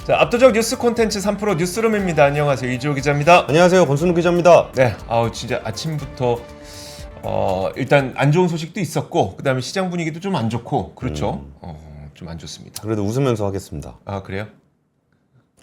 자, 압도적 뉴스 콘텐츠 3프로 뉴스룸입니다. 안녕하세요. 이주호 기자입니다. 안녕하세요. 권순우 기자입니다. 네, 진짜 아침부터 일단 안 좋은 소식도 있었고, 그다음에 시장 분위기도 좀 안 좋고, 그렇죠. 좀 안 좋습니다. 그래도 웃으면서 하겠습니다. 아, 그래요?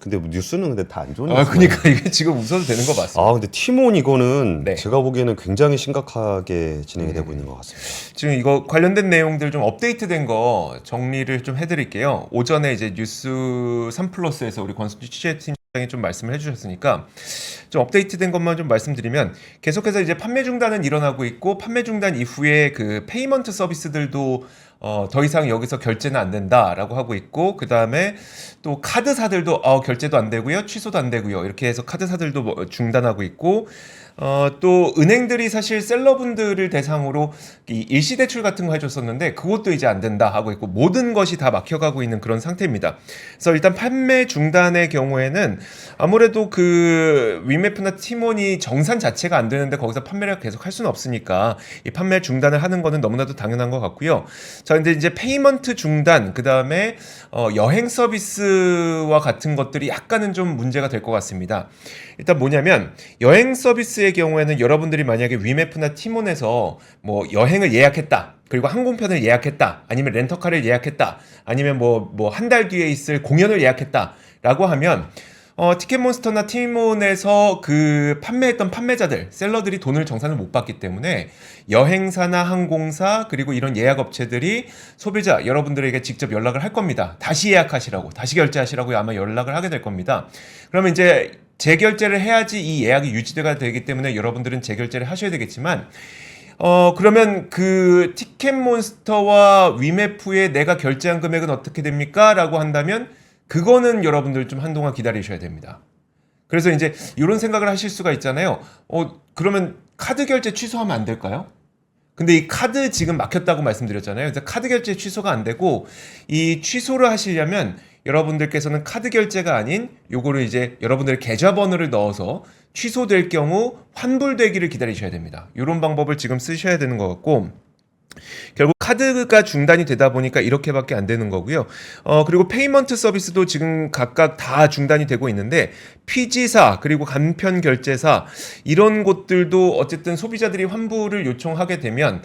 근데 뭐 뉴스는 근데 다 안 좋은 아, 뉴스네요. 그러니까 이게 지금 웃어도 되는 거 맞습니다. 근데 티몬 이거는 네. 제가 보기에는 굉장히 심각하게 진행이 되고 있는 것 같습니다. 지금 이거 관련된 내용들 좀 업데이트된 거 정리를 좀 해드릴게요. 오전에 이제 뉴스 3플러스에서 우리 권순주 취재팀장이 좀 말씀을 해주셨으니까 좀 업데이트된 것만 좀 말씀드리면, 계속해서 이제 판매 중단은 일어나고 있고, 판매 중단 이후에 그 페이먼트 서비스들도 더 이상 여기서 결제는 안 된다라고 하고 있고, 그 다음에 또 카드사들도 결제도 안 되고요, 취소도 안 되고요, 이렇게 해서 카드사들도 중단하고 있고, 또 은행들이 사실 셀러분들을 대상으로 이 일시대출 같은 거 해줬었는데 그것도 이제 안 된다 하고 있고, 모든 것이 다 막혀가고 있는 그런 상태입니다. 그래서 일단 판매 중단의 경우에는 아무래도 그 위메프나 티몬이 정산 자체가 안 되는데 거기서 판매를 계속 할 수는 없으니까 이 판매 중단을 하는 거는 너무나도 당연한 것 같고요. 자, 근데 이제 페이먼트 중단, 그 다음에 여행 서비스와 같은 것들이 약간은 좀 문제가 될 것 같습니다. 일단 뭐냐면, 여행 서비스의 경우에는 여러분들이 만약에 위메프나 티몬에서 뭐 여행을 예약했다, 그리고 항공편을 예약했다, 아니면 렌터카를 예약했다, 아니면 뭐 한 달 뒤에 있을 공연을 예약했다 라고 하면 티켓몬스터나 티몬에서 그 판매했던 판매자들, 셀러들이 돈을 정산을 못 받기 때문에 여행사나 항공사, 그리고 이런 예약업체들이 소비자 여러분들에게 직접 연락을 할 겁니다. 다시 예약하시라고, 다시 결제하시라고 아마 연락을 하게 될 겁니다. 그러면 이제 재결제를 해야지 이 예약이 유지가 되기 때문에 여러분들은 재결제를 하셔야 되겠지만, 그러면 그 티켓몬스터와 위메프에 내가 결제한 금액은 어떻게 됩니까? 라고 한다면 그거는 여러분들 좀 한동안 기다리셔야 됩니다. 그래서 이제 이런 생각을 하실 수가 있잖아요. 그러면 카드 결제 취소하면 안 될까요? 근데 이 카드 지금 막혔다고 말씀드렸잖아요. 그래서 카드 결제 취소가 안 되고, 이 취소를 하시려면 여러분들께서는 카드 결제가 아닌 요거를 이제 여러분들의 계좌번호를 넣어서 취소될 경우 환불되기를 기다리셔야 됩니다. 이런 방법을 지금 쓰셔야 되는 것 같고, 결국 카드가 중단이 되다 보니까 이렇게밖에 안 되는 거고요. 그리고 페이먼트 서비스도 지금 각각 다 중단이 되고 있는데, 피지사 그리고 간편 결제사 이런 곳들도 어쨌든 소비자들이 환불을 요청하게 되면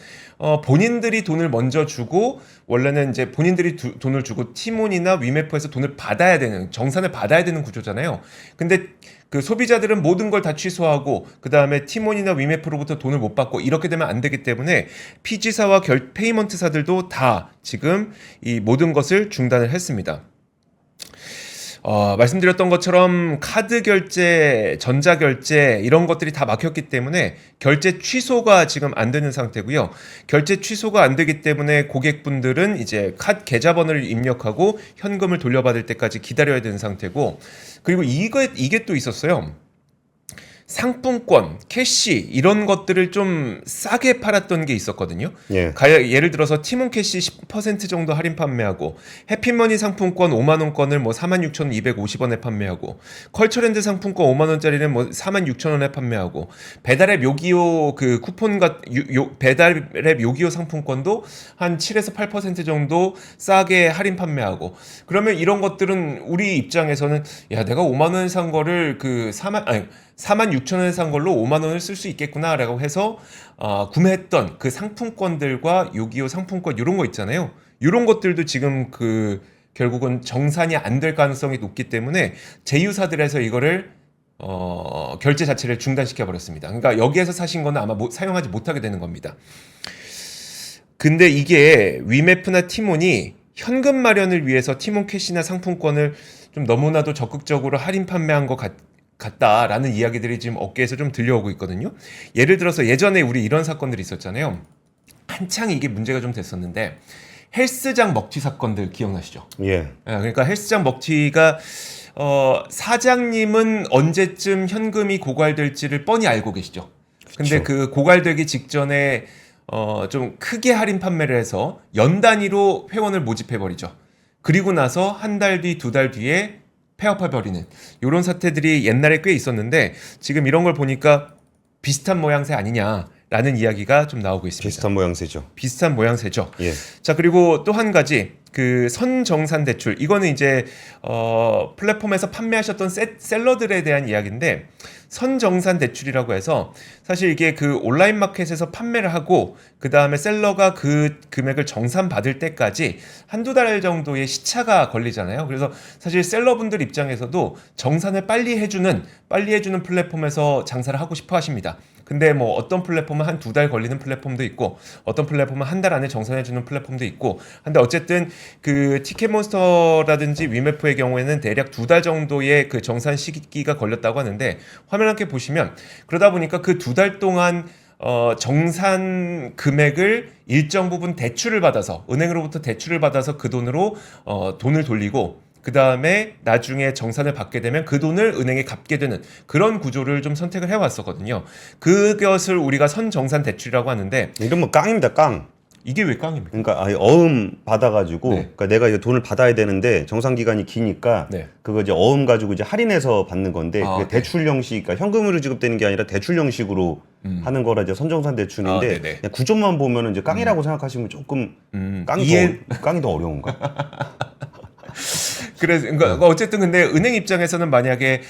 본인들이 돈을 먼저 주고, 원래는 이제 본인들이 돈을 주고 티몬이나 위메프에서 돈을 받아야 되는, 정산을 받아야 되는 구조잖아요. 근데 그 소비자들은 모든 걸 다 취소하고 그 다음에 티몬이나 위메프로부터 돈을 못 받고, 이렇게 되면 안 되기 때문에 피지사와 페이먼트사들도 다 지금 이 모든 것을 중단을 했습니다. 말씀드렸던 것처럼 카드 결제, 전자 결제 이런 것들이 다 막혔기 때문에 결제 취소가 지금 안 되는 상태고요. 결제 취소가 안 되기 때문에 고객분들은 이제 계좌번호를 입력하고 현금을 돌려받을 때까지 기다려야 되는 상태고, 그리고 이게 또 있었어요. 상품권, 캐시 이런 것들을 좀 싸게 팔았던 게 있었거든요. 예. 예를 들어서 티몬 캐시 10% 정도 할인 판매하고, 해피머니 상품권 5만 원권을 뭐 46,250원에 판매하고, 컬처랜드 상품권 5만 원짜리는 뭐 46,000원에 판매하고, 배달앱 요기요 그 쿠폰과 배달앱 요기요 상품권도 한 7에서 8% 정도 싸게 할인 판매하고. 그러면 이런 것들은 우리 입장에서는, 야, 내가 5만 원에 산 거를 그 46,000원에 산 걸로 5만 원을 쓸 수 있겠구나라고 해서 구매했던 그 상품권들과 요기요 상품권 이런 거 있잖아요. 이런 것들도 지금 그 결국은 정산이 안 될 가능성이 높기 때문에 제휴사들에서 이거를 결제 자체를 중단시켜 버렸습니다. 그러니까 여기에서 사신 거는 아마 사용하지 못하게 되는 겁니다. 근데 이게 위메프나 티몬이 현금 마련을 위해서 티몬 캐시나 상품권을 좀 너무나도 적극적으로 할인 판매한 것 같다라는 이야기들이 지금 업계에서 좀 들려오고 있거든요. 예를 들어서 예전에 우리 이런 사건들이 있었잖아요. 한창 이게 문제가 좀 됐었는데, 헬스장 먹튀 사건들 기억나시죠? 예. 그러니까 헬스장 먹튀가 사장님은 언제쯤 현금이 고갈될지를 뻔히 알고 계시죠. 근데 그쵸. 그 고갈되기 직전에 좀 크게 할인 판매를 해서 연 단위로 회원을 모집해버리죠. 그리고 나서 한 달 뒤, 두 달 뒤에 폐업해버리는 이런 사태들이 옛날에 꽤 있었는데, 지금 이런 걸 보니까 비슷한 모양새 아니냐 라는 이야기가 좀 나오고 있습니다. 비슷한 모양새죠. 비슷한 모양새죠. 예. 자, 그리고 또 한 가지 그 선정산 대출, 이거는 이제 플랫폼에서 판매하셨던 셀러들에 대한 이야기인데, 선정산 대출이라고 해서 사실 이게 그 온라인 마켓에서 판매를 하고 그 다음에 셀러가 그 금액을 정산 받을 때까지 한두 달 정도의 시차가 걸리잖아요. 그래서 사실 셀러분들 입장에서도 정산을 빨리 해주는 플랫폼에서 장사를 하고 싶어 하십니다. 근데 뭐 어떤 플랫폼은 한 두 달 걸리는 플랫폼도 있고, 어떤 플랫폼은 한 달 안에 정산해주는 플랫폼도 있고, 근데 어쨌든 그 티켓몬스터라든지 위메프의 경우에는 대략 두 달 정도의 그 정산 시기가 걸렸다고 하는데, 화면 함께 보시면 그러다 보니까 그 두 달 동안 정산 금액을 일정 부분 대출을 받아서, 은행으로부터 대출을 받아서 그 돈으로 돈을 돌리고, 그 다음에 나중에 정산을 받게 되면 그 돈을 은행에 갚게 되는 그런 구조를 좀 선택을 해왔었거든요. 그것을 우리가 선정산 대출이라고 하는데, 이러면 깡입니다, 깡. 이게 왜 깡입니까? 그러니까 아예 어음 받아가지고, 네. 그러니까 내가 이제 돈을 받아야 되는데 정산 기간이 기니까 네. 그거 이제 어음 가지고 이제 할인해서 받는 건데, 아, 그게 네. 대출 형식, 그러니까 현금으로 지급되는 게 아니라 대출 형식으로 하는 거라 이제 선정산 아, 대출인데, 네네. 그냥 구조만 보면은 이제 깡이라고 생각하시면 조금 깡이 더 어려운가? 그래서 그러니까 어쨌든 근데 은행 입장에서는 만약에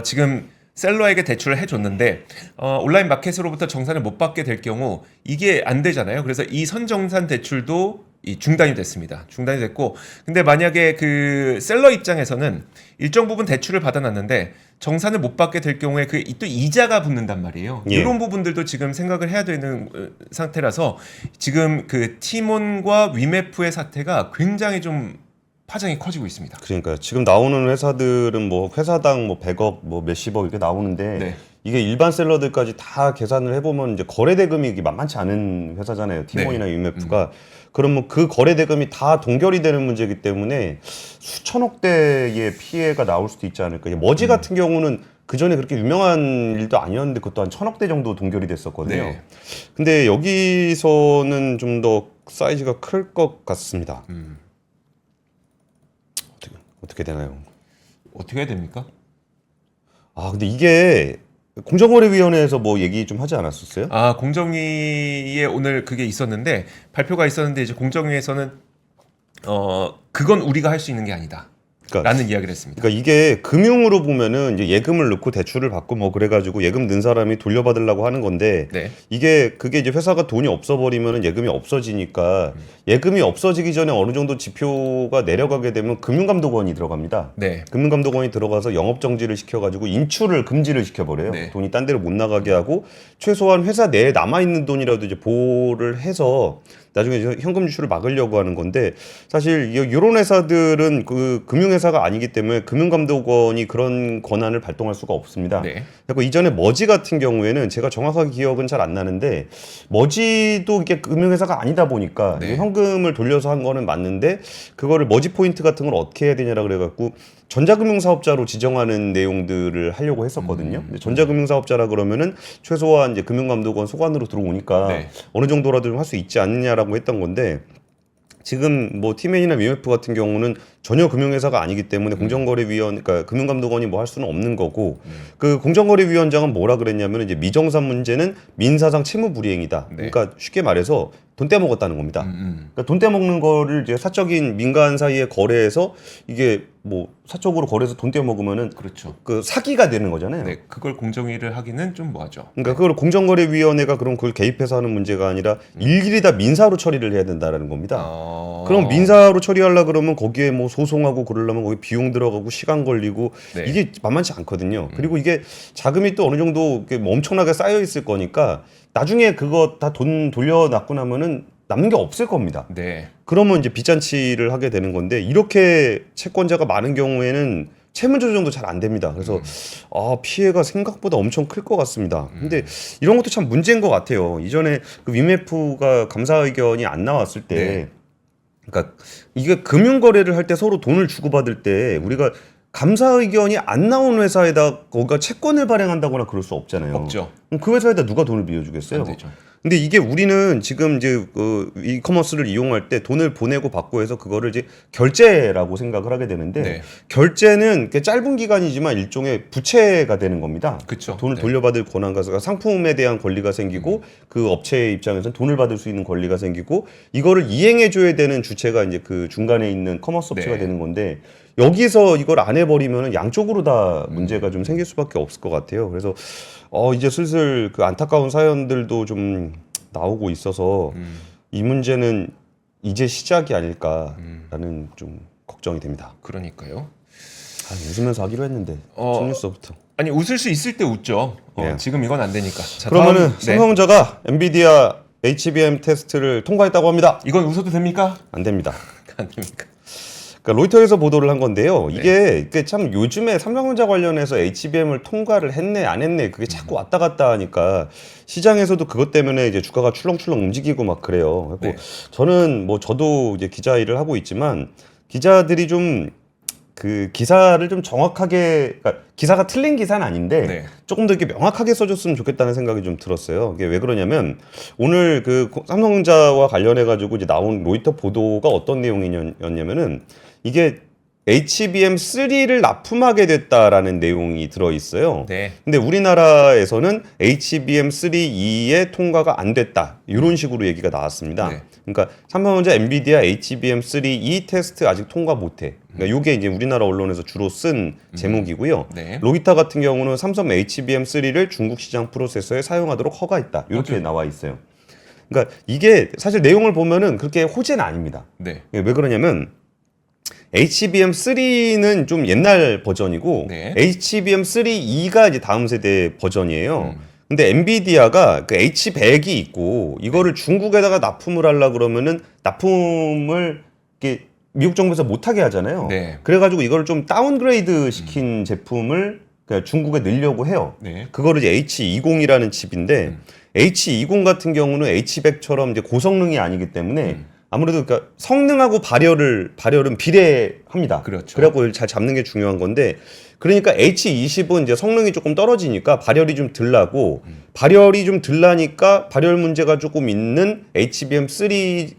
지금 셀러에게 대출을 해줬는데 온라인 마켓으로부터 정산을 못 받게 될 경우 이게 안 되잖아요. 그래서 이 선정산 대출도 중단이 됐습니다. 중단이 됐고, 근데 만약에 그 셀러 입장에서는 일정 부분 대출을 받아놨는데 정산을 못 받게 될 경우에 그 또 이자가 붙는단 말이에요. 예. 이런 부분들도 지금 생각을 해야 되는 상태라서 지금 그 티몬과 위메프의 사태가 굉장히 좀 파장이 커지고 있습니다. 그러니까 지금 나오는 회사들은 뭐 회사당 뭐 100억, 뭐 몇십억 이렇게 나오는데, 네. 이게 일반 셀러들까지 다 계산을 해보면 이제 거래 대금이 이게 만만치 않은 회사잖아요. 티몬이나 네. 유메프가. 그러면 그 거래 대금이 다 동결이 되는 문제이기 때문에 수천억 대의 피해가 나올 수도 있지 않을까. 머지 같은 경우는 그 전에 그렇게 유명한 일도 아니었는데 그것도 한 1,000억 대 정도 동결이 됐었거든요. 네. 근데 여기서는 좀 더 사이즈가 클 것 같습니다. 어떻게 되나요? 어떻게 해야 됩니까? 아, 근데 이게 공정거래위원회에서 뭐 얘기 좀 하지 않았었어요? 아, 공정위에 오늘 그게 있었는데, 발표가 있었는데 이제 공정위에서는 그건 우리가 할 수 있는 게 아니다. 그러니까, 라는 이야기를 했습니다. 그러니까 이게 금융으로 보면은 이제 예금을 넣고 대출을 받고 뭐 그래가지고 예금 넣은 사람이 돌려받으려고 하는 건데, 네. 그게 이제 회사가 돈이 없어버리면은 예금이 없어지니까, 예금이 없어지기 전에 어느 정도 지표가 내려가게 되면 금융감독원이 들어갑니다. 네. 금융감독원이 들어가서 영업정지를 시켜가지고 인출을 금지를 시켜버려요. 네. 돈이 딴 데로 못 나가게 하고, 최소한 회사 내에 남아있는 돈이라도 이제 보호를 해서 나중에 이제 현금 유출을 막으려고 하는 건데, 사실 이런 회사들은 그 금융회사가 아니기 때문에 금융감독원이 그런 권한을 발동할 수가 없습니다. 네. 그리고 이전에 머지 같은 경우에는 제가 정확하게 기억은 잘 안 나는데, 머지도 이게 금융회사가 아니다 보니까 네. 현금을 돌려서 한 거는 맞는데, 그거를 머지 포인트 같은 걸 어떻게 해야 되냐라 그래갖고 전자금융사업자로 지정하는 내용들을 하려고 했었거든요. 근데 전자금융사업자라 그러면은 최소한 이제 금융감독원 소관으로 들어오니까 네. 어느 정도라도 할 수 있지 않느냐라고 했던 건데, 지금 뭐 티맨이나 위메프 같은 경우는 전혀 금융회사가 아니기 때문에 공정거래위원, 그러니까 금융감독원이 뭐 할 수는 없는 거고, 그 공정거래위원장은 뭐라 그랬냐면 이제 미정산 문제는 민사상 채무불이행이다. 네. 그러니까 쉽게 말해서 돈 떼먹었다는 겁니다. 그러니까 돈 떼먹는 거를 이제 사적인 민간 사이에 거래해서 이게 뭐 사적으로 거래해서 돈 떼먹으면은 그렇죠. 그 사기가 되는 거잖아요. 네, 그걸 공정위를 하기는 좀 뭐하죠. 그러니까 그걸 공정거래위원회가 그럼 그걸 개입해서 하는 문제가 아니라 일일이 다 민사로 처리를 해야 된다라는 겁니다. 그럼 민사로 처리하려 그러면 거기에 뭐 소송하고 그러려면 거기 비용 들어가고 시간 걸리고 네. 이게 만만치 않거든요. 그리고 이게 자금이 또 어느 정도 이렇게 뭐 엄청나게 쌓여 있을 거니까 나중에 그거 다 돈 돌려놨고 나면은 남는 게 없을 겁니다. 네. 그러면 이제 빚잔치를 하게 되는 건데, 이렇게 채권자가 많은 경우에는 채무 조정도 잘 안 됩니다. 그래서 피해가 생각보다 엄청 클 것 같습니다. 근데 이런 것도 참 문제인 것 같아요. 이전에 그 위메프가 감사 의견이 안 나왔을 때, 네. 그러니까 이게 금융 거래를 할 때 서로 돈을 주고받을 때 우리가 감사 의견이 안 나온 회사에다 거기가 채권을 발행한다거나 그럴 수 없잖아요. 없죠. 그럼 그 회사에다 누가 돈을 빌려주겠어요? 안 되죠. 근데 이게 우리는 지금 이제 이커머스를 이용할 때 돈을 보내고 받고 해서 그거를 이제 결제라고 생각을 하게 되는데 네. 결제는 짧은 기간이지만 일종의 부채가 되는 겁니다. 그쵸. 돈을 네. 돌려받을 권한과 상품에 대한 권리가 생기고 그 업체의 입장에서는 돈을 받을 수 있는 권리가 생기고 이거를 이행해줘야 되는 주체가 이제 그 중간에 있는 커머스 업체가 네. 되는 건데 여기서 이걸 안 해버리면 양쪽으로 다 문제가 좀 생길 수밖에 없을 것 같아요. 그래서 이제 슬슬 그 안타까운 사연들도 좀 나오고 있어서 이 문제는 이제 시작이 아닐까라는 좀 걱정이 됩니다. 그러니까요. 웃으면서 하기로 했는데 첫 뉴스부터. 아니 웃을 수 있을 때 웃죠. 네. 지금 이건 안 되니까. 자, 그러면은 다음, 네. 삼성전자가 엔비디아 HBM 테스트를 통과했다고 합니다. 이건 웃어도 됩니까? 안 됩니다. 안 됩니까? 그러니까 로이터에서 보도를 한 건데요. 네. 이게 참 요즘에 삼성전자 관련해서 HBM을 통과를 했네 안 했네 그게 자꾸 왔다 갔다 하니까 시장에서도 그것 때문에 이제 주가가 출렁출렁 움직이고 막 그래요. 그리고 네. 저는 저도 이제 기자 일을 하고 있지만 기자들이 좀 그 기사를 좀 정확하게, 그러니까 기사가 틀린 기사는 아닌데 네. 조금 더 이렇게 명확하게 써줬으면 좋겠다는 생각이 좀 들었어요. 이게 왜 그러냐면 오늘 그 삼성전자와 관련해 가지고 이제 나온 로이터 보도가 어떤 내용이었냐면은 이게 HBM3를 납품하게 됐다라는 내용이 들어 있어요. 네. 근데 우리나라에서는 HBM3E의 통과가 안 됐다. 이런 식으로 얘기가 나왔습니다. 네. 그러니까 삼성전자 엔비디아 HBM3E 테스트 아직 통과 못해. 그러니까 이게 이제 우리나라 언론에서 주로 쓴 제목이고요. 네. 로이터 같은 경우는 삼성 HBM3를 중국 시장 프로세서에 사용하도록 허가했다. 이렇게 맞아요. 나와 있어요. 그러니까 이게 사실 내용을 보면은 그렇게 호재는 아닙니다. 네. 왜 그러냐면 HBM3는 좀 옛날 버전이고 네. HBM3E가 이제 다음 세대 버전이에요. 근데 엔비디아가 그 H100이 있고 이거를 중국에다가 납품을 하려 그러면은 납품을 이렇게 미국 정부에서 못하게 하잖아요. 네. 그래가지고 이거를 좀 다운그레이드 시킨 제품을 그냥 중국에 넣으려고 해요. 네. 그거를 이제 H20이라는 칩인데 H20 같은 경우는 H100처럼 이제 고성능이 아니기 때문에 아무래도 그러니까 성능하고 발열은 비례합니다. 그렇죠. 그래갖고 잘 잡는 게 중요한 건데 그러니까 H20은 이제 성능이 조금 떨어지니까 발열이 좀 덜 나고 발열이 좀 덜 나니까 발열 문제가 조금 있는 HBM3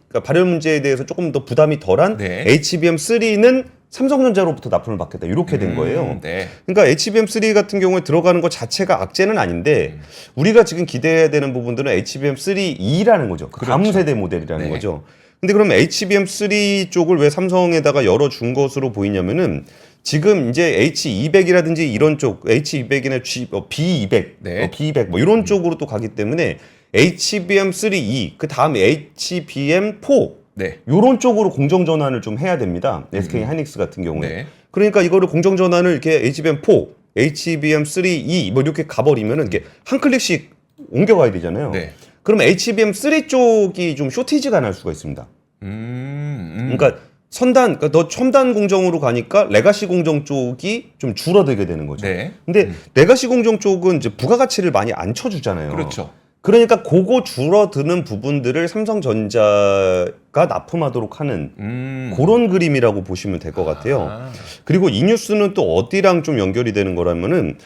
그러니까 발열 문제에 대해서 조금 더 부담이 덜한 네. HBM3는 삼성전자로부터 납품을 받겠다 이렇게 된 거예요. 네. 그러니까 HBM3 같은 경우에 들어가는 것 자체가 악재는 아닌데 우리가 지금 기대해야 되는 부분들은 HBM3E라는 거죠. 그 다음 그렇죠. 세대 모델이라는 네. 거죠. 근데 그럼 HBM3 쪽을 왜 삼성에다가 열어준 것으로 보이냐면은 지금 이제 H200이라든지 이런 쪽 H200이나 B200, 네. B200 뭐 이런 쪽으로 또 가기 때문에 HBM3E 그 다음 HBM4 네. 요런 쪽으로 공정 전환을 좀 해야 됩니다. SK 하이닉스 같은 경우에. 네. 그러니까 이거를 공정 전환을 이렇게 HBM4, HBM3E 뭐 이렇게 가버리면은 이게 한 클릭씩 옮겨가야 되잖아요. 네. 그럼 HBM3 쪽이 좀 쇼티지가 날 수가 있습니다. 그러니까 그러니까 더 첨단 공정으로 가니까 레가시 공정 쪽이 좀 줄어들게 되는 거죠. 네. 근데 레가시 공정 쪽은 이제 부가가치를 많이 안 쳐주잖아요. 그렇죠. 그러니까 그거 줄어드는 부분들을 삼성전자가 납품하도록 하는 그런 그림이라고 보시면 될 것 같아요. 아. 그리고 이 뉴스는 또 어디랑 좀 연결이 되는 거라면은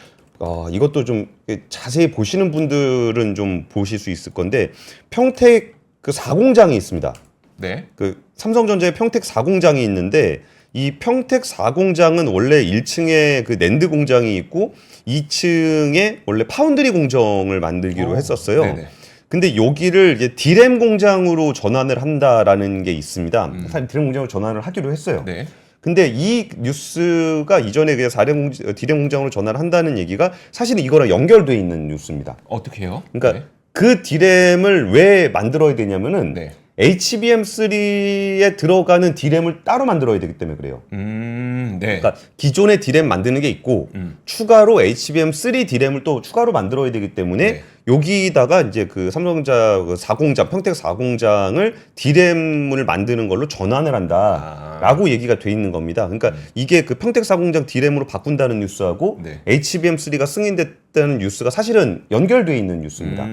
이것도 좀 자세히 보시는 분들은 좀 보실 수 있을 건데 평택 그 4공장이 있습니다. 네. 그 삼성전자의 평택 4공장이 있는데 이 평택 4공장은 원래 1층에 그 낸드 공장이 있고 2층에 원래 파운드리 공정을 만들기로 했었어요. 네네. 근데 여기를 이제 디램 공장으로 전환을 한다라는 게 있습니다. 사실 디램 공장으로 전환을 하기로 했어요. 네. 근데 이 뉴스가 이전에 그냥 디램 공장으로 전환을 한다는 얘기가 사실은 이거랑 연결돼 있는 뉴스입니다. 어떻게 해요? 그러니까 그 디램을 왜 만들어야 되냐면은 네. HBM3에 들어가는 디램을 따로 만들어야 되기 때문에 그래요. 네. 그러니까 기존의 디램 만드는 게 있고 추가로 HBM3 디램을 또 추가로 만들어야 되기 때문에 네. 여기다가 이제 그 삼성전자 그 4공장 평택 4공장을 디램을 만드는 걸로 전환을 한다라고 얘기가 돼 있는 겁니다. 그러니까 이게 그 평택 4공장 디램으로 바꾼다는 뉴스하고 네. HBM3가 승인됐다는 뉴스가 사실은 연결돼 있는 뉴스입니다.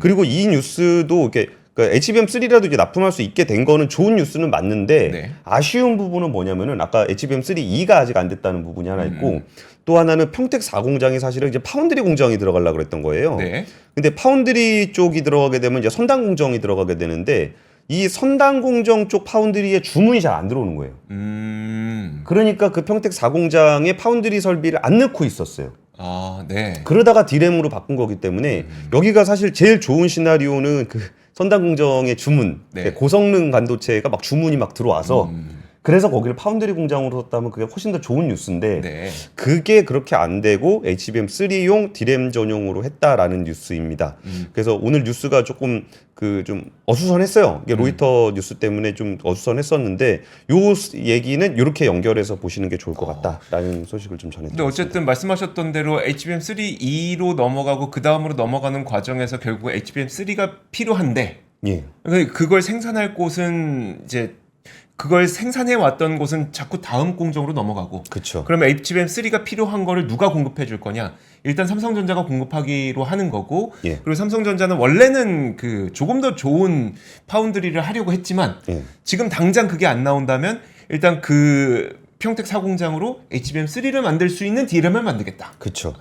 그리고 이 뉴스도 이렇게 그러니까 HBM3라도 이제 납품할 수 있게 된 거는 좋은 뉴스는 맞는데 네. 아쉬운 부분은 뭐냐면은 아까 HBM3E가 아직 안 됐다는 부분이 하나 있고 또 하나는 평택 4공장이 사실은 이제 파운드리 공장이 들어가려고 그랬던 거예요. 네. 근데 파운드리 쪽이 들어가게 되면 이제 선단 공정이 들어가게 되는데 이 선단 공정 쪽 파운드리에 주문이 잘 안 들어오는 거예요. 그러니까 그 평택 4공장에 파운드리 설비를 안 넣고 있었어요. 아, 네. 그러다가 디램으로 바꾼 거기 때문에 여기가 사실 제일 좋은 시나리오는 그 선단 공정의 주문, 네. 고성능 반도체가 막 주문이 막 들어와서 그래서 거기를 파운드리 공장으로 썼다면 그게 훨씬 더 좋은 뉴스인데 네. 그게 그렇게 안 되고 HBM3용 디램 전용으로 했다라는 뉴스입니다. 그래서 오늘 뉴스가 조금 그 좀 어수선했어요. 이게 로이터 뉴스 때문에 좀 어수선했었는데 요 얘기는 이렇게 연결해서 보시는 게 좋을 것 같다라는 소식을 좀 근데 전해드렸습니다. 어쨌든 말씀하셨던 대로 HBM3E로 넘어가고 그 다음으로 넘어가는 과정에서 결국 HBM3가 필요한데 예, 그걸 생산할 곳은 이제 그걸 생산해 왔던 곳은 자꾸 다음 공정으로 넘어가고 그렇죠. 그러면 HBM3가 필요한 거를 누가 공급해 줄 거냐? 일단 삼성전자가 공급하기로 하는 거고 예. 그리고 삼성전자는 원래는 그 조금 더 좋은 파운드리를 하려고 했지만 예. 지금 당장 그게 안 나온다면 일단 그 평택 사공장으로 HBM3를 만들 수 있는 DRAM을 만들겠다. 그렇죠.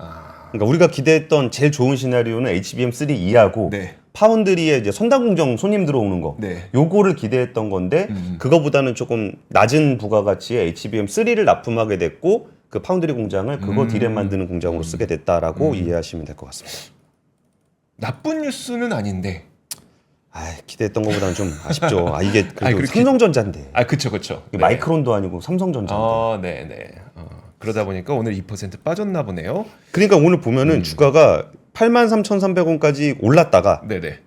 그러니까 우리가 기대했던 제일 좋은 시나리오는 HBM3E하고 네. 파운드리에 이제 선단 공정 손님 들어오는 거, 네. 요거를 기대했던 건데 그거보다는 조금 낮은 부가가치의 HBM3를 납품하게 됐고 그 파운드리 공장을 그거 디램 만드는 공장으로 쓰게 됐다라고 이해하시면 될 것 같습니다. 나쁜 뉴스는 아닌데. 기대했던 것보다는 좀 아쉽죠. 이게 그래도 그렇게- 삼성전자인데 그쵸, 그쵸. 이게 마이크론도 아니고 삼성전자인데. 네, 네. 그러다 보니까 오늘 2% 빠졌나 보네요. 그러니까 오늘 보면은 주가가 83,300원까지 올랐다가 네, 네.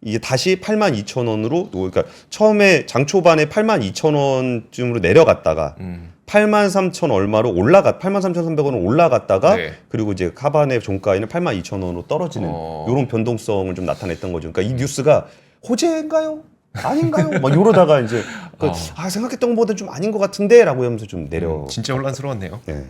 이게 다시 82,000원으로 그러니까 처음에 장 초반에 82,000원쯤으로 내려갔다가 83,000 얼마로 83,300원으로 올라갔다가 네. 그리고 이제 하반의 종가에는 82,000원으로 떨어지는 이런 변동성을 좀 나타냈던 거죠. 그러니까 이 뉴스가 호재인가요? 아닌가요? 막 이러다가 이제 생각했던 것보다 좀 아닌 것 같은데라고 하면서 좀 내려. 진짜 혼란스러웠네요. 네.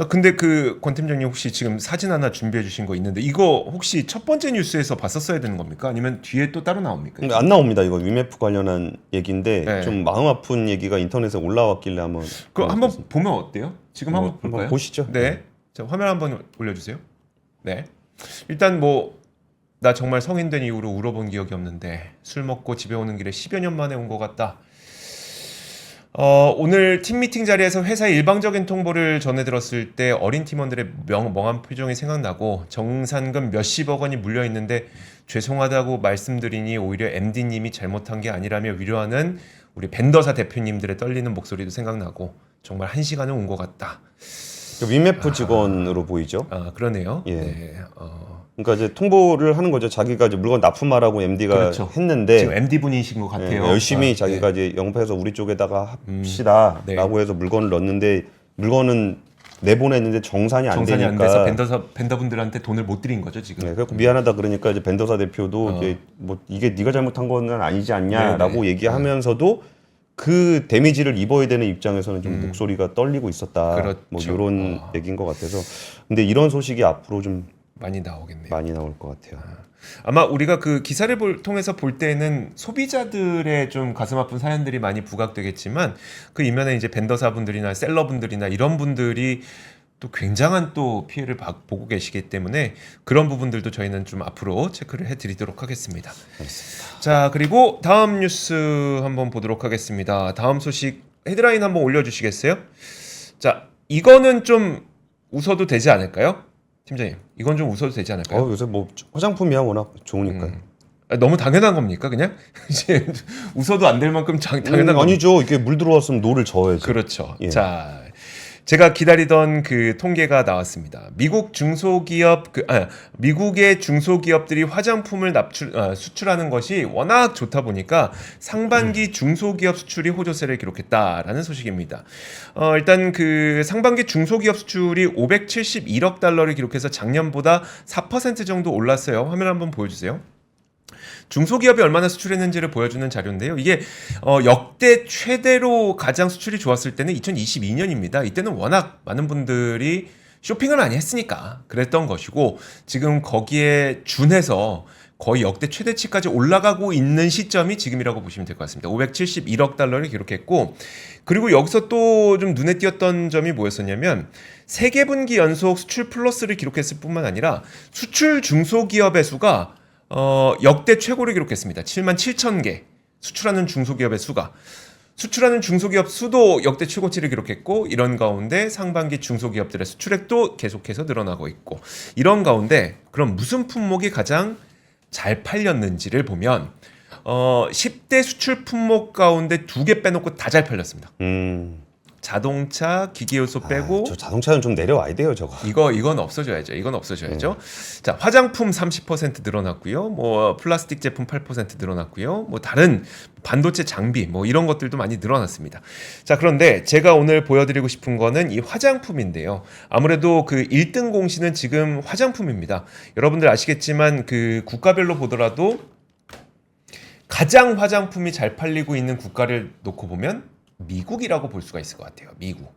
근데 그 권 팀장님 혹시 지금 사진 하나 준비해 주신 거 있는데 이거 혹시 첫 번째 뉴스에서 봤었어야 되는 겁니까? 아니면 뒤에 또 따로 나옵니까? 근데 안 나옵니다. 이거 위메프 관련한 얘기인데 네. 좀 마음 아픈 얘기가 인터넷에 올라왔길래 한번 그럼 한번 보면 어때요? 지금 한번 볼까요? 한번 보시죠. 네. 자, 화면 한번 올려주세요. 네. 일단 뭐 나 정말 성인 된 이후로 울어본 기억이 없는데 술 먹고 집에 오는 길에 10여 년 만에 온 것 같다. 오늘 팀 미팅 자리에서 회사의 일방적인 통보를 전해 들었을 때 어린 팀원들의 멍한 표정이 생각나고 정산금 몇십억 원이 물려 있는데 죄송하다고 말씀드리니 오히려 MD님이 잘못한 게 아니라며 위로하는 우리 벤더사 대표님들의 떨리는 목소리도 생각나고 정말 한 시간은 온 것 같다. 위메프 직원으로 보이죠. 그러네요. 예. 네, 그러니까 이제 통보를 하는 거죠. 자기가 이제 물건 납품하라고 MD가 그렇죠. 했는데 지금 MD 분이신 것 같아요. 열심히 자기가 이제 영업해서 우리 쪽에다가 합시다라고 네. 해서 물건을 넣었는데 물건은 내보냈는데 정산이 안 정산이 되니까 안 돼서 벤더분들한테 돈을 못 드린 거죠 지금. 네, 그래서 미안하다 그러니까 이제 벤더사 대표도 이게 네가 잘못한 건 아니지 않냐라고 네네. 얘기하면서도 그 데미지를 입어야 되는 입장에서는 좀 목소리가 떨리고 있었다. 그렇죠. 뭐 이런 얘기인 것 같아서 근데 이런 소식이 앞으로 좀 많이 나오겠네요. 많이 나올 것 같아요. 아마 우리가 그 기사를 통해서 볼 때는 소비자들의 좀 가슴 아픈 사연들이 많이 부각되겠지만 그 이면에 이제 벤더사분들이나 셀러분들이나 이런 분들이 또 굉장한 또 피해를 보고 계시기 때문에 그런 부분들도 저희는 좀 앞으로 체크를 해드리도록 하겠습니다. 알겠습니다. 자, 그리고 다음 뉴스 한번 보도록 하겠습니다. 다음 소식 헤드라인 한번 올려주시겠어요? 자, 이거는 좀 웃어도 되지 않을까요? 팀장님, 이건 좀 웃어도 되지 않을까요? 요새 뭐 화장품이야 워낙 좋으니까요. 너무 당연한 겁니까 그냥? 이제 웃어도 안 될 만큼 당연한 겁니까? 아니죠. 이게 물 들어왔으면 노를 저어야지. 그렇죠. 예. 자, 제가 기다리던 그 통계가 나왔습니다. 미국의 중소기업들이 화장품을 수출하는 것이 워낙 좋다 보니까 상반기 중소기업 수출이 호조세를 기록했다라는 소식입니다. 일단 그 상반기 중소기업 수출이 571억 달러를 기록해서 작년보다 4% 정도 올랐어요. 화면 한번 보여주세요. 중소기업이 얼마나 수출했는지를 보여주는 자료인데요. 이게 역대 최대로 가장 수출이 좋았을 때는 2022년입니다. 이때는 워낙 많은 분들이 쇼핑을 많이 했으니까 그랬던 것이고 지금 거기에 준해서 거의 역대 최대치까지 올라가고 있는 시점이 지금이라고 보시면 될 것 같습니다. 571억 달러를 기록했고, 그리고 여기서 또 좀 눈에 띄었던 점이 뭐였었냐면 세 개 분기 연속 수출 플러스를 기록했을 뿐만 아니라 수출 중소기업의 수가 역대 최고를 기록했습니다. 7만 7천 개 수출하는 중소기업의 수가. 수출하는 중소기업 수도 역대 최고치를 기록했고, 이런 가운데 상반기 중소기업들의 수출액도 계속해서 늘어나고 있고, 이런 가운데 그럼 무슨 품목이 가장 잘 팔렸는지를 보면 10대 수출 품목 가운데 2개 빼놓고 다 잘 팔렸습니다. 자동차, 기계요소 빼고. 저 자동차는 좀 내려와야 돼요, 저거. 이건 없어져야죠. 이건 없어져야죠. 자, 화장품 30% 늘어났고요. 뭐 플라스틱 제품 8% 늘어났고요. 뭐 다른 반도체 장비 뭐 이런 것들도 많이 늘어났습니다. 자, 그런데 제가 오늘 보여드리고 싶은 거는 이 화장품인데요. 아무래도 그 1등 공시는 지금 화장품입니다. 여러분들 아시겠지만 그 국가별로 보더라도 가장 화장품이 잘 팔리고 있는 국가를 놓고 보면 미국이라고 볼 수가 있을 것 같아요. 미국.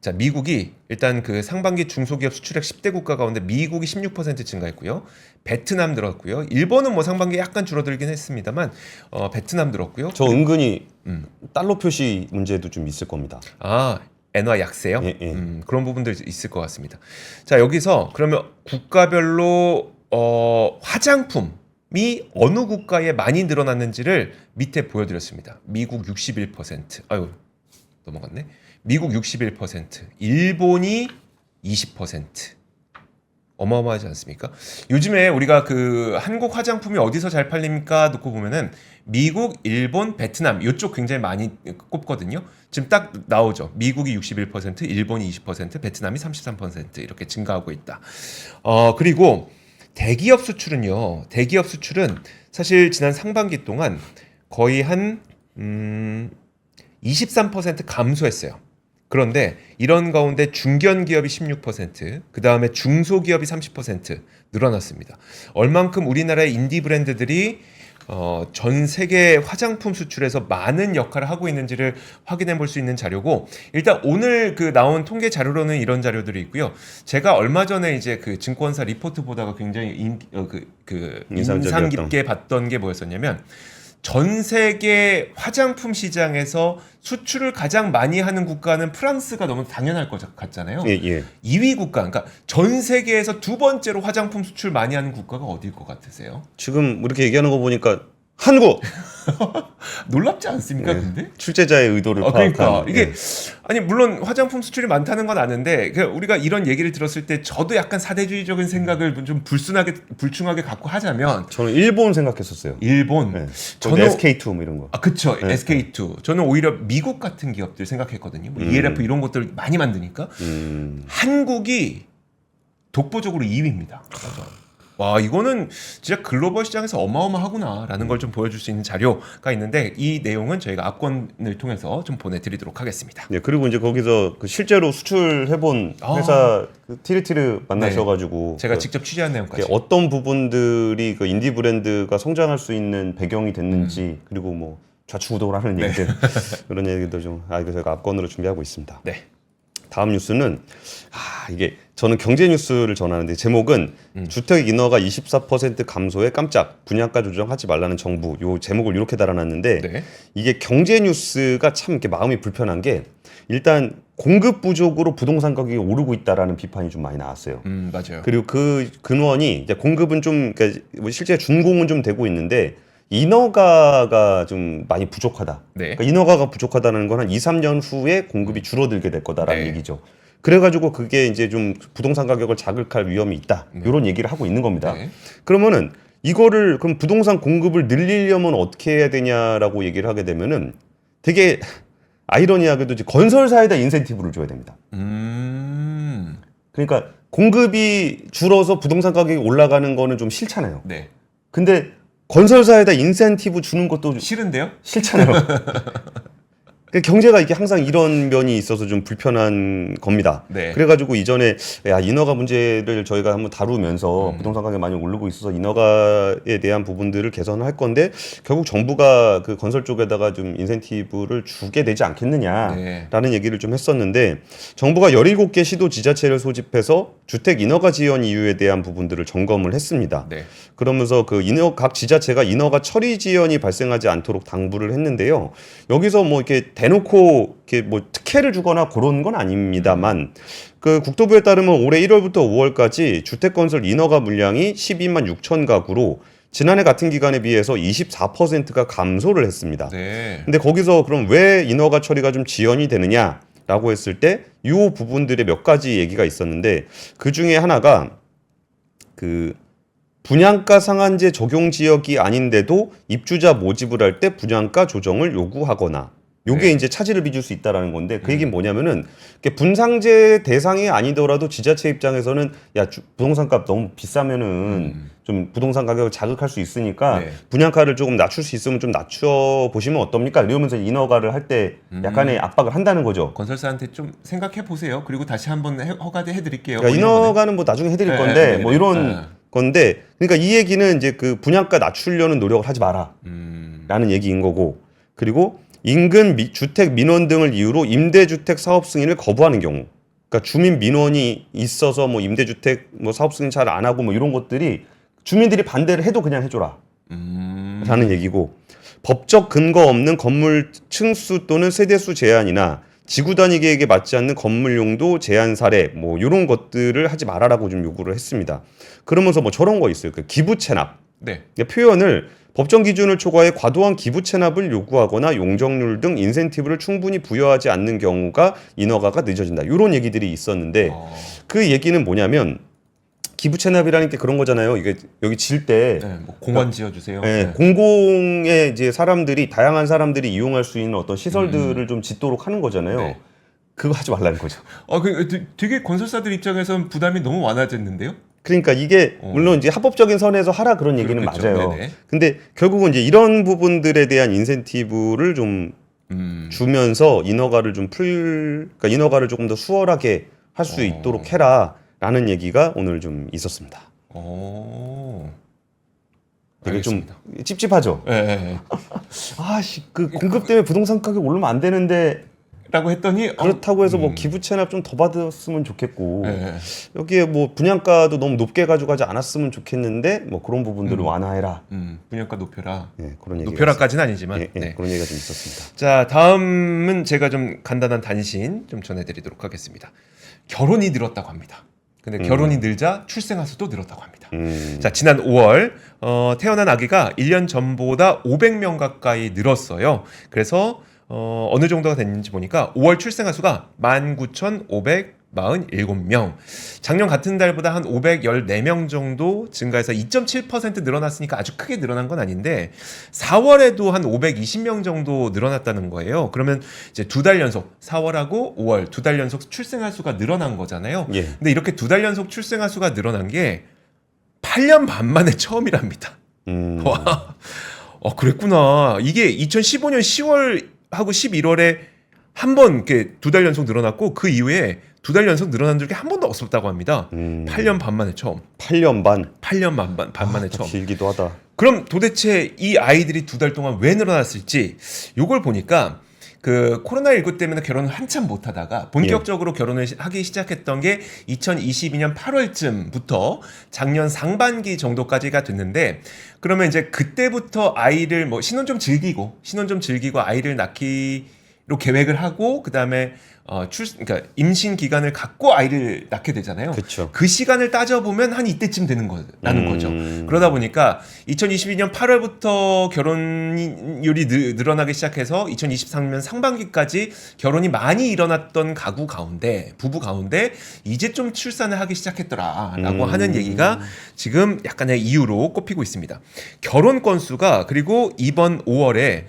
자, 미국이 일단 그 상반기 중소기업 수출액 10대 국가 가운데 미국이 16% 증가했고요. 베트남 늘었고요. 일본은 뭐 상반기에 약간 줄어들긴 했습니다만 베트남 늘었고요. 저 은근히 달러 표시 문제도 좀 있을 겁니다. 아, 엔화 약세요? 예, 예. 그런 부분들 있을 것 같습니다. 자, 여기서 그러면 국가별로 화장품이 어느 국가에 많이 늘어났는지를 밑에 보여드렸습니다. 미국 61%, 아유 넘어갔네. 미국 61%, 일본이 20%. 어마어마하지 않습니까? 요즘에 우리가 그 한국 화장품이 어디서 잘 팔립니까? 놓고 보면은 미국, 일본, 베트남 이쪽 굉장히 많이 꼽거든요. 지금 딱 나오죠. 미국이 61%, 일본이 20%, 베트남이 33% 이렇게 증가하고 있다. 그리고 대기업 수출은요. 대기업 수출은 사실 지난 상반기 동안 거의 한 23% 감소했어요. 그런데 이런 가운데 중견기업이 16%, 그 다음에 중소기업이 30% 늘어났습니다. 얼만큼 우리나라의 인디 브랜드들이 전 세계 화장품 수출에서 많은 역할을 하고 있는지를 확인해 볼 수 있는 자료고, 일단 오늘 그 나온 통계 자료로는 이런 자료들이 있고요. 제가 얼마 전에 이제 그 증권사 리포트 보다가 굉장히 인상 깊게 봤던 게 뭐였었냐면, 전 세계 화장품 시장에서 수출을 가장 많이 하는 국가는 프랑스가 너무 당연할 것 같잖아요. 예, 예. 2위 국가, 그러니까 전 세계에서 두 번째로 화장품 수출 많이 하는 국가가 어디일 것 같으세요? 지금 이렇게 얘기하는 거 보니까 한국! 놀랍지 않습니까, 근데? 출제자의 의도를 그러니까 파악하는. 이게 아니 물론 화장품 수출이 많다는 건 아는데 우리가 이런 얘기를 들었을 때 저도 약간 사대주의적인 생각을 좀 불충하게 갖고 하자면 저는 일본 생각했었어요. 일본, 네. 저는 SK2 뭐 이런 거. 그쵸. 네. SK2. 저는 오히려 미국 같은 기업들 생각했거든요. 뭐 ELF 이런 것들 많이 만드니까. 한국이 독보적으로 2위입니다. 맞아. 와, 이거는 진짜 글로벌 시장에서 어마어마하구나라는 걸 좀 보여줄 수 있는 자료가 있는데, 이 내용은 저희가 압권을 통해서 좀 보내드리도록 하겠습니다. 네, 그리고 이제 거기서 그 실제로 수출해본 회사 그 티르티르 만나셔가지고 제가 직접 취재한 내용까지. 어떤 부분들이 그 인디 브랜드가 성장할 수 있는 배경이 됐는지, 그리고 뭐 좌충우돌 하는 얘기들 그런 얘기도 좀 이거 저희가 압권으로 준비하고 있습니다. 네. 다음 뉴스는 이게 저는 경제 뉴스를 전하는데 제목은 주택 인허가 24% 감소에 깜짝 분양가 조정하지 말라는 정부, 요 제목을 이렇게 달아놨는데 네. 이게 경제 뉴스가 참 이렇게 마음이 불편한 게 일단 공급 부족으로 부동산 가격이 오르고 있다라는 비판이 좀 많이 나왔어요. 맞아요. 그리고 그 근원이 이제 공급은 좀 그러니까 실제 준공은 좀 되고 있는데 인허가가 좀 많이 부족하다. 네. 그러니까 인허가가 부족하다는 건 한 2, 3년 후에 공급이 줄어들게 될 거다라는 네. 얘기죠. 그래가지고 그게 이제 좀 부동산 가격을 자극할 위험이 있다. 이런 얘기를 하고 있는 겁니다. 네. 그러면은 이거를 그럼 부동산 공급을 늘리려면 어떻게 해야 되냐라고 얘기를 하게 되면은 되게 아이러니하게도 이제 건설사에다 인센티브를 줘야 됩니다. 그러니까 공급이 줄어서 부동산 가격이 올라가는 거는 좀 싫잖아요. 네. 근데 건설사에다 인센티브 주는 것도 싫은데요? 싫잖아요. 경제가 이게 항상 이런 면이 있어서 좀 불편한 겁니다. 네. 그래가지고 이전에 인허가 문제를 저희가 한번 다루면서 부동산 가격이 많이 오르고 있어서 인허가에 대한 부분들을 개선을 할 건데 결국 정부가 그 건설 쪽에다가 좀 인센티브를 주게 되지 않겠느냐라는 얘기를 좀 했었는데 정부가 17개 시도 지자체를 소집해서 주택 인허가 지연 이유에 대한 부분들을 점검을 했습니다. 네. 그러면서 그 각 지자체가 인허가 처리 지연이 발생하지 않도록 당부를 했는데요. 여기서 뭐 이렇게 대놓고 이렇게 뭐 특혜를 주거나 그런 건 아닙니다만 그 국토부에 따르면 올해 1월부터 5월까지 주택 건설 인허가 물량이 12만 6천 가구로 지난해 같은 기간에 비해서 24%가 감소를 했습니다. 네. 근데 거기서 그럼 왜 인허가 처리가 좀 지연이 되느냐라고 했을 때 이 부분들의 몇 가지 얘기가 있었는데 그 중에 하나가 그 분양가 상한제 적용 지역이 아닌데도 입주자 모집을 할 때 분양가 조정을 요구하거나 요게 네. 이제 차질을 빚을 수 있다라는 건데 그 얘기는 뭐냐면은 분상제 대상이 아니더라도 지자체 입장에서는 부동산값 너무 비싸면은 좀 부동산 가격을 자극할 수 있으니까 네. 분양가를 조금 낮출 수 있으면 좀 낮춰 보시면 어떻습니까? 이러면서 인허가를 할 때 약간의 압박을 한다는 거죠. 건설사한테 좀 생각해 보세요. 그리고 다시 한번 허가도 해드릴게요. 그러니까 뭐 이런 거네. 인허가는 뭐 나중에 해드릴 네, 건데 네, 뭐 네. 이런 네. 건데 그러니까 이 얘기는 이제 그 분양가 낮추려는 노력을 하지 마라 라는 얘기인 거고 그리고 인근 주택 민원 등을 이유로 임대주택 사업 승인을 거부하는 경우 그러니까 주민 민원이 있어서 뭐 임대주택 뭐 사업 승인 잘 안 하고 뭐 이런 것들이 주민들이 반대를 해도 그냥 해줘라 라는 얘기고 법적 근거 없는 건물 층수 또는 세대수 제한이나 지구 단위 계획에 맞지 않는 건물 용도 제한 사례 뭐 이런 것들을 하지 말아라고 좀 요구를 했습니다. 그러면서 뭐 저런 거 있어요. 그 기부 체납. 네. 표현을 법정 기준을 초과해 과도한 기부 체납을 요구하거나 용적률 등 인센티브를 충분히 부여하지 않는 경우가 인허가가 늦어진다. 이런 얘기들이 있었는데 그 얘기는 뭐냐면 기부 체납이라는 게 그런 거잖아요. 이게 여기 질 때 네, 뭐 공원 지어주세요. 네, 네. 공공의 이제 다양한 사람들이 이용할 수 있는 어떤 시설들을 좀 짓도록 하는 거잖아요. 네. 그거 하지 말라는 거죠. 되게 건설사들 입장에서는 부담이 너무 많아졌는데요. 그러니까 이게 물론 이제 합법적인 선에서 하라 그런 얘기는 그렇겠죠. 맞아요. 네네. 근데 결국은 이제 이런 부분들에 대한 인센티브를 좀 주면서 그러니까 인허가를 조금 더 수월하게 할 수 있도록 해라라는 얘기가 오늘 좀 있었습니다. 되게 좀 알겠습니다. 찝찝하죠. 네. 그 공급 때문에 부동산 가격 오르면 안 되는데 라고 했더니 그렇다고 해서 뭐 기부 체납 좀 더 받았으면 좋겠고 네. 여기에 뭐 분양가도 너무 높게 가져가지 않았으면 좋겠는데 뭐 그런 부분들을 완화해라. 분양가 높여라. 네, 그런 얘기가 높여라까지는 아니지만. 네, 네. 그런 얘기가 좀 있었습니다. 자, 다음은 제가 좀 간단한 단신 좀 전해드리도록 하겠습니다. 결혼이 늘었다고 합니다. 근데 결혼이 늘자 출생아 수도 늘었다고 합니다. 자, 지난 5월 태어난 아기가 1년 전보다 500명 가까이 늘었어요. 그래서 어느 정도가 됐는지 보니까 5월 출생아 수가 19,547명. 작년 같은 달보다 한 514명 정도 증가해서 2.7% 늘어났으니까 아주 크게 늘어난 건 아닌데 4월에도 한 520명 정도 늘어났다는 거예요. 그러면 이제 두 달 연속 4월하고 5월 두 달 연속 출생아 수가 늘어난 거잖아요. 예. 근데 이렇게 두 달 연속 출생아 수가 늘어난 게 8년 반 만에 처음이랍니다. 와, 그랬구나. 이게 2015년 10월 하고 11월에 한 번 이렇게 두 달 연속 늘어났고 그 이후에 두 달 연속 늘어난 적이 한 번도 없었다고 합니다. 8년 반 만에 처음. 8년 반. 8년 반 만에 처음. 길기도 하다. 그럼 도대체 이 아이들이 두 달 동안 왜 늘어났을지 요걸 보니까 그 코로나19 때문에 결혼을 한참 못 하다가 본격적으로 결혼을 하기 시작했던 게 2022년 8월쯤부터 작년 상반기 정도까지가 됐는데 그러면 이제 그때부터 아이를 뭐 신혼 좀 즐기고 아이를 낳기로 계획을 하고 그다음에 그러니까 임신 기간을 갖고 아이를 낳게 되잖아요. 그쵸. 그 시간을 따져보면 한 이때쯤 되는 거라는 거죠. 그러다 보니까 2022년 8월부터 결혼율이 늘어나기 시작해서 2023년 상반기까지 결혼이 많이 일어났던 부부 가운데 이제 좀 출산을 하기 시작했더라라고 하는 얘기가 지금 약간의 이유로 꼽히고 있습니다. 결혼 건수가 그리고 이번 5월에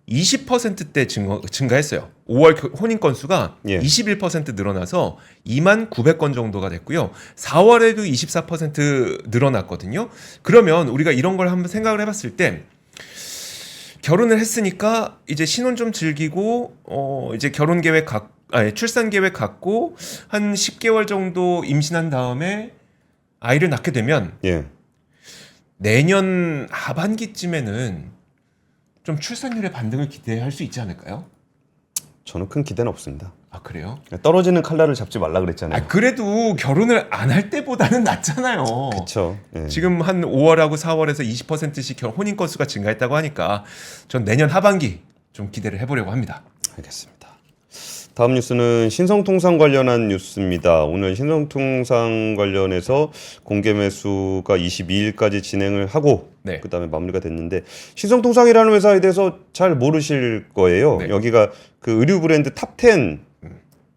20%대 증가했어요. 5월 혼인 건수가 21% 늘어나서 2만 900건 정도가 됐고요. 4월에도 24% 늘어났거든요. 그러면 우리가 이런 걸 한번 생각을 해봤을 때 결혼을 했으니까 이제 신혼 좀 즐기고 이제 결혼 계획 출산 계획 갖고 한 10개월 정도 임신한 다음에 아이를 낳게 되면 예. 내년 하반기쯤에는 좀 출산율의 반등을 기대할 수 있지 않을까요? 저는 큰 기대는 없습니다. 아 그래요? 떨어지는 칼날을 잡지 말라 그랬잖아요. 그래도 결혼을 안 할 때보다는 낫잖아요. 그렇죠. 예. 지금 한 5월하고 4월에서 20%씩 혼인 건수가 증가했다고 하니까 전 내년 하반기 좀 기대를 해보려고 합니다. 알겠습니다. 다음 뉴스는 신성통상 관련한 뉴스입니다. 오늘 신성통상 관련해서 공개 매수가 22일까지 진행을 하고 네. 그다음에 마무리가 됐는데 신성통상이라는 회사에 대해서 잘 모르실 거예요. 네. 여기가 그 의류 브랜드 탑10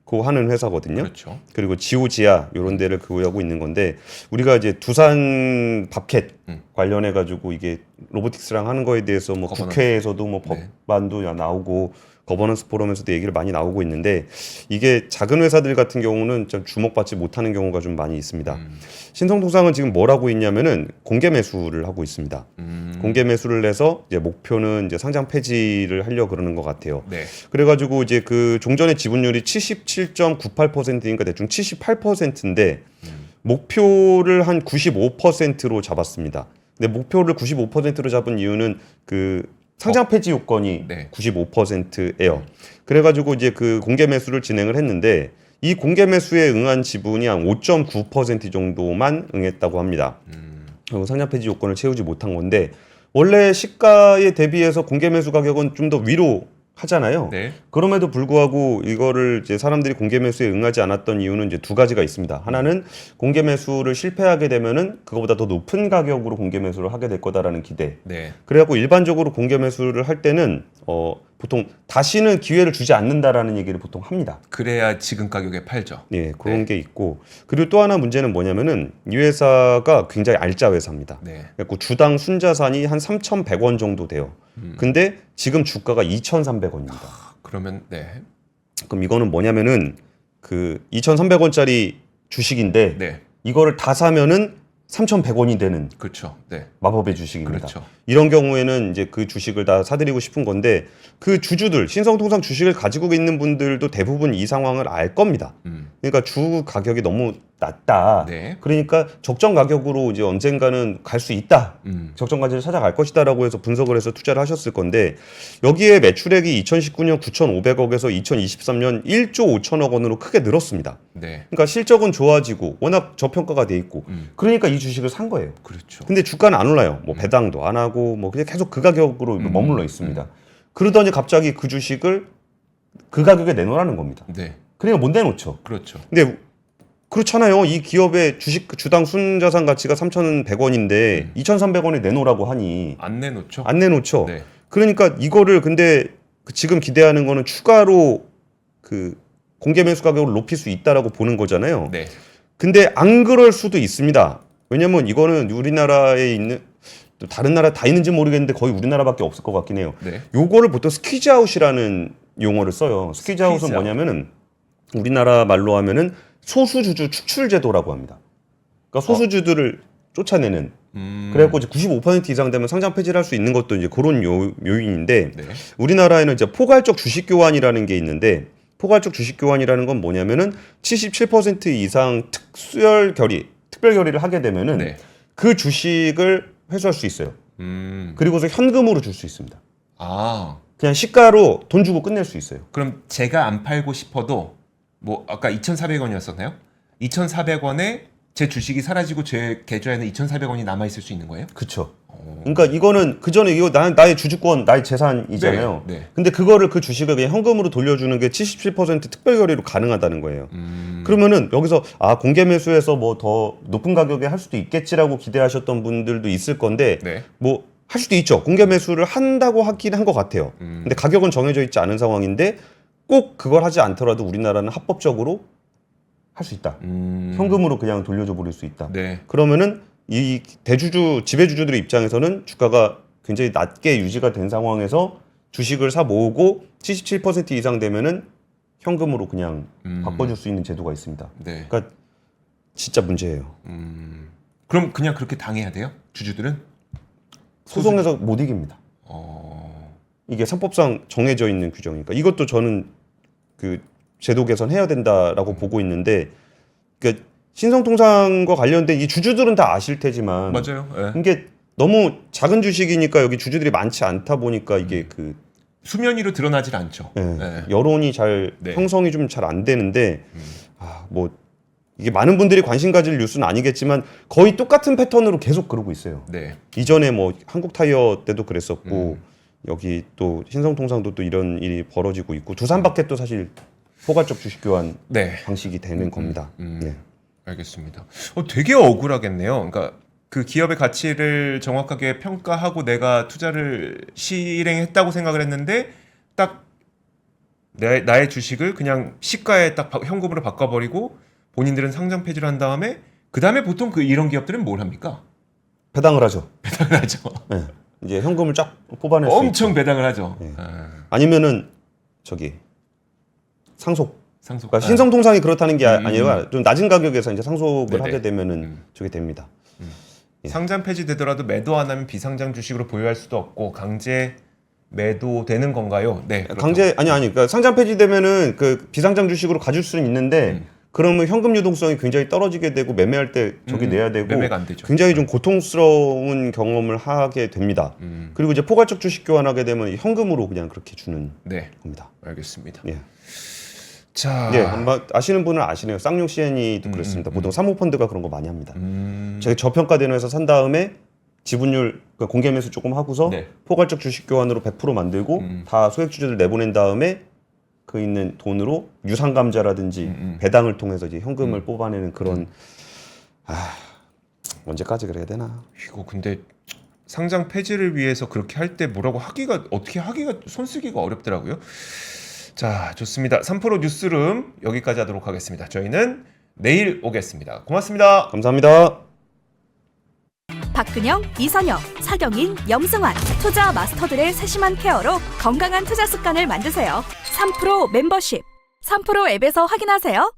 고 하는 회사거든요. 그렇죠. 그리고 지오지아 이런 데를 구하고 있는 건데 우리가 이제 두산 밥캣 관련해 가지고 이게 로보틱스랑 하는 거에 대해서 뭐 거버넌스. 국회에서도 뭐 네. 법안도 나오고 거버넌스 포럼에서도 얘기를 많이 나오고 있는데 이게 작은 회사들 같은 경우는 좀 주목받지 못하는 경우가 좀 많이 있습니다. 신성통상은 지금 뭘 하고 있냐면은 공개 매수를 하고 있습니다. 공개 매수를 해서 이제 목표는 이제 상장 폐지를 하려고 그러는 것 같아요. 네. 그래가지고 이제 그 종전의 지분율이 77.98%니까 대충 78%인데 목표를 한 95%로 잡았습니다. 근데 목표를 95%로 잡은 이유는 그 상장 폐지 요건이 네. 95%예요. 그래가지고 이제 그 공개 매수를 진행을 했는데 이 공개 매수에 응한 지분이 한 5.9% 정도만 응했다고 합니다. 상장 폐지 요건을 채우지 못한 건데 원래 시가에 대비해서 공개 매수 가격은 좀 더 위로 하잖아요. 네. 그럼에도 불구하고 이거를 이제 사람들이 공개 매수에 응하지 않았던 이유는 이제 두 가지가 있습니다. 하나는 공개 매수를 실패하게 되면은 그거보다 더 높은 가격으로 공개 매수를 하게 될 거다라는 기대. 네. 그래갖고 일반적으로 공개 매수를 할 때는 보통 다시는 기회를 주지 않는다라는 얘기를 보통 합니다. 그래야 지금 가격에 팔죠. 예, 그런 게 있고 그리고 또 하나 문제는 뭐냐면은 이 회사가 굉장히 알짜 회사입니다. 네. 그래갖고 주당 순자산이 한 3,100원 정도 돼요. 근데 지금 주가가 2,300원입니다. 그러면 네. 그럼 이거는 뭐냐면은 그 2,300원짜리 주식인데 네. 이거를 다 사면은 3,100원이 되는 그렇죠. 네. 마법의 주식입니다. 그렇죠. 이런 경우에는 이제 그 주식을 다 사드리고 싶은 건데 그 주주들 신성통상 주식을 가지고 있는 분들도 대부분 이 상황을 알 겁니다. 그러니까 주 가격이 너무 낮다. 네. 그러니까 적정 가격으로 이제 언젠가는 갈 수 있다. 적정 가치를 찾아갈 것이다라고 해서 분석을 해서 투자를 하셨을 건데 여기에 매출액이 2019년 9,500억에서 2023년 1조 5천억 원으로 크게 늘었습니다. 네. 그러니까 실적은 좋아지고 워낙 저평가가 돼 있고 그러니까 이 주식을 산 거예요. 그렇죠. 근데 주가는 안 올라요. 뭐 배당도 안 하고 뭐 그냥 계속 그 가격으로 머물러 있습니다. 그러더니 갑자기 그 주식을 그 가격에 내놓으라는 겁니다. 네. 그러니까 못 내놓죠. 그렇죠. 근데 그렇잖아요. 이 기업의 주당 순자산 가치가 3,100원인데 2,300원에 내놓으라고 하니 안 내놓죠. 안 내놓죠. 네. 그러니까 이거를 근데 지금 기대하는 거는 추가로 그 공개 매수 가격을 높일 수 있다라고 보는 거잖아요. 네. 근데 안 그럴 수도 있습니다. 왜냐면 이거는 우리나라에 있는 또 다른 나라 다 있는지 모르겠는데 거의 우리나라밖에 없을 것 같긴 해요. 네. 요거를 보통 스퀴즈아웃이라는 용어를 써요. 스퀴즈아웃은 스퀴즈아웃. 뭐냐면은 우리나라 말로 하면은 소수주주 축출 제도라고 합니다. 그러니까 소수주들을 쫓아내는. 그래갖고 이제 95% 이상 되면 상장 폐지를 할 수 있는 것도 이제 그런 요인인데 네. 우리나라에는 이제 포괄적 주식 교환이라는 게 있는데 포괄적 주식 교환이라는 건 뭐냐면은 77% 이상 특별 결의를 하게 되면은 네. 그 주식을 회수할 수 있어요. 그리고서 현금으로 줄 수 있습니다. 아. 그냥 시가로 돈 주고 끝낼 수 있어요. 그럼 제가 안 팔고 싶어도 뭐 아까 2,400원이었었나요? 2,400원에 제 주식이 사라지고 제 계좌에는 2,400원이 남아 있을 수 있는 거예요? 그렇죠. 그러니까 이거는 그 전에 이거 나의 주주권, 나의 재산이잖아요. 네, 네. 근데 그거를 그 주식을 그냥 현금으로 돌려주는 게 77% 특별 결의로 가능하다는 거예요. 그러면은 여기서 공개 매수해서 뭐 더 높은 가격에 할 수도 있겠지라고 기대하셨던 분들도 있을 건데 네. 뭐 할 수도 있죠. 공개 매수를 한다고 하긴 한 것 같아요. 근데 가격은 정해져 있지 않은 상황인데 꼭 그걸 하지 않더라도 우리나라는 합법적으로 할 수 있다. 현금으로 그냥 돌려줘 버릴 수 있다. 네. 그러면은 이 지배주주들의 입장에서는 주가가 굉장히 낮게 유지가 된 상황에서 주식을 사 모으고 77% 이상 되면은 현금으로 그냥 바꿔줄 수 있는 제도가 있습니다. 네. 그러니까 진짜 문제예요. 그럼 그냥 그렇게 당해야 돼요? 주주들은? 소송에서 못 이깁니다. 이게 상법상 정해져 있는 규정이니까 이것도 저는 그 제도 개선해야 된다라고 보고 있는데, 그러니까 신성통상과 관련된 이 주주들은 다 아실 테지만 맞아요. 예. 이게 너무 작은 주식이니까 여기 주주들이 많지 않다 보니까 이게 그 수면 위로 드러나질 않죠. 예. 여론이 잘 네. 형성이 좀 잘 안 되는데 뭐 이게 많은 분들이 관심 가질 뉴스는 아니겠지만 거의 똑같은 패턴으로 계속 그러고 있어요. 네. 이전에 뭐 한국타이어 때도 그랬었고 여기 또 신성통상도 또 이런 일이 벌어지고 있고 두산밖에 사실 포괄적 주식 교환 네. 방식이 되는 겁니다. 예. 알겠습니다. 되게 억울하겠네요. 그러니까 그 기업의 가치를 정확하게 평가하고 내가 투자를 실행했다고 생각을 했는데 딱 나의 주식을 그냥 시가에 딱 현금으로 바꿔버리고 본인들은 상장 폐지를 한 다음에 그 다음에 보통 이런 기업들은 뭘 합니까? 배당을 하죠. 배당을 하죠. 예. 이제 현금을 쫙 뽑아낼 수 엄청 있죠. 배당을 하죠. 예. 아니면은 저기 상속. 상속. 그러니까 신성통상이 그렇다는 게 아니라 좀 낮은 가격에서 이제 상속을 네네. 하게 되면은 저게 됩니다. 예. 상장 폐지되더라도 매도 안 하면 비상장 주식으로 보유할 수도 없고 강제 매도되는 건가요? 네. 그렇죠. 강제 아니 그러니까 상장 폐지되면은 그 비상장 주식으로 가질 수는 있는데 그러면 현금 유동성이 굉장히 떨어지게 되고 매매할 때 저기 내야 되고 매매가 안 되죠. 굉장히 좀 고통스러운 경험을 하게 됩니다. 그리고 이제 포괄적 주식 교환하게 되면 현금으로 그냥 그렇게 주는 네. 겁니다. 알겠습니다. 예. 자, 예, 아마 아시는 분은 아시네요. 쌍용 CNE도 그렇습니다. 보통 사모펀드가 그런 거 많이 합니다. 저기 저평가되는 회사 산 다음에 지분율 그러니까 공개 매수 조금 하고서 네. 포괄적 주식 교환으로 100% 만들고 다 소액 주주들 내보낸 다음에 그 있는 돈으로 유상감자라든지 배당을 통해서 이제 현금을 뽑아내는 그런 언제까지 그래야 되나? 이거 근데 상장 폐지를 위해서 그렇게 할 때 뭐라고 어떻게 하기가 손쓰기가 어렵더라고요. 자, 좋습니다. 3프로 뉴스룸 여기까지 하도록 하겠습니다. 저희는 내일 오겠습니다. 고맙습니다. 감사합니다. 박근영, 이선영, 사경인, 염승환 투자 마스터들의 세심한 케어로 건강한 투자 습관을 만드세요. 3프로 멤버십 3프로 앱에서 확인하세요.